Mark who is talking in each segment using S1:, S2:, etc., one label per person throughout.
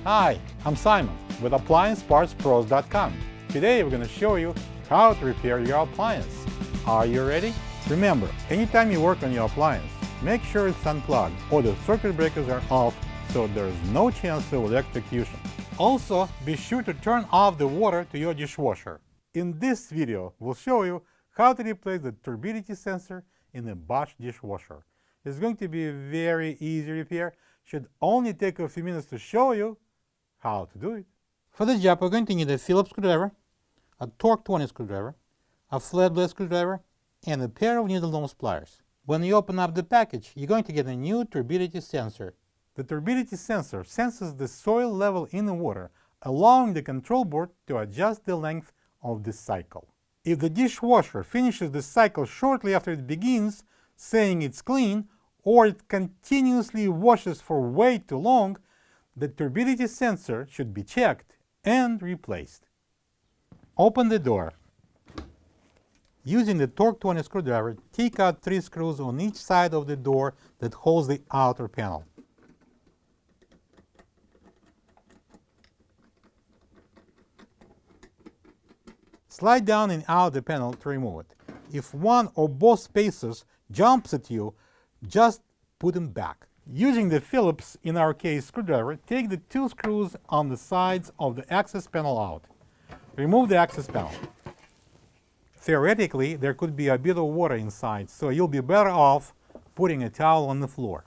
S1: Hi, I'm Simon with AppliancePartsPros.com. Today we're going to show you how to repair your appliance. Are you ready? Remember, anytime you work on your appliance, make sure it's unplugged or the circuit breakers are off so there is no chance of electrocution. Also, be sure to turn off the water to your dishwasher. In this video, we'll show you how to replace the turbidity sensor in a Bosch dishwasher. It's going to be a very easy repair. Should only take a few minutes to show you how to do it. For this job, we're going to need a Phillips screwdriver, a Torx 20 screwdriver, a flathead screwdriver, and a pair of needle nose pliers. When you open up the package, you're going to get a new turbidity sensor. The turbidity sensor senses the soil level in the water, allowing the control board to adjust the length of the cycle. If the dishwasher finishes the cycle shortly after it begins, saying it's clean, or it continuously washes for way too long, the turbidity sensor should be checked and replaced. Open the door. Using the Torx 20 screwdriver, take out 3 screws on each side of the door that holds the outer panel. Slide down and out the panel to remove it. If one or both spacers jumps at you, just put them back. Using the Phillips, in our case screwdriver, take the 2 screws on the sides of the access panel out. Remove the access panel. Theoretically, there could be a bit of water inside, so you'll be better off putting a towel on the floor.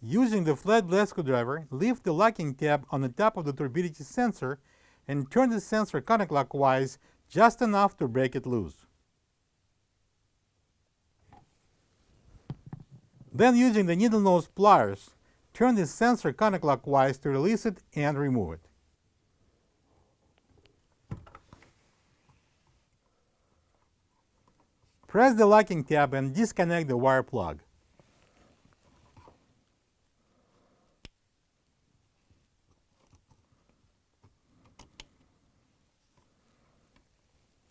S1: Using the flathead screwdriver, lift the locking tab on the top of the turbidity sensor and turn the sensor counterclockwise just enough to break it loose. Then, using the needle nose pliers, turn the sensor counterclockwise to release it and remove it. Press the locking tab and disconnect the wire plug.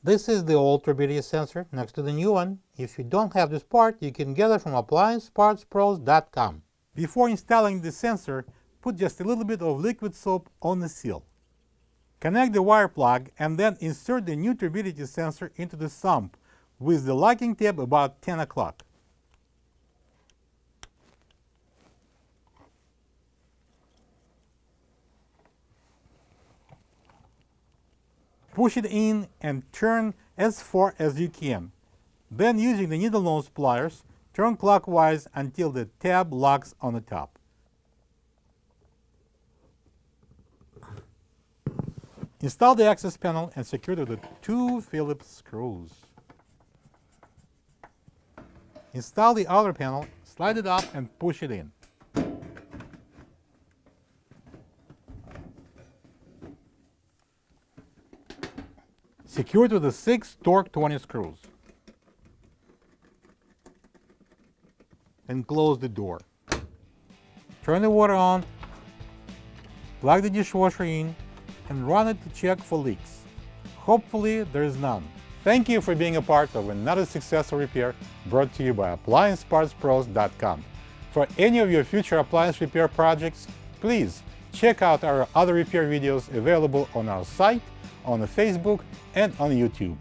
S1: This is the old turbidity sensor next to the new one. If you don't have this part, you can get it from AppliancePartsPros.com. Before installing the sensor, put just a little bit of liquid soap on the seal. Connect the wire plug and then insert the new turbidity sensor into the sump with the locking tab about 10 o'clock. Push it in and turn as far as you can. Then, using the needle nose pliers, turn clockwise until the tab locks on the top. Install the access panel and secure to the 2 Phillips screws. Install the outer panel, slide it up and push it in. Secure to the 6 Torx 20 screws. And close the door. Turn the water on, plug the dishwasher in, and run it to check for leaks. Hopefully there is none. Thank you for being a part of another successful repair brought to you by AppliancePartsPros.com. For any of your future appliance repair projects, please check out our other repair videos available on our site, on Facebook, and on YouTube.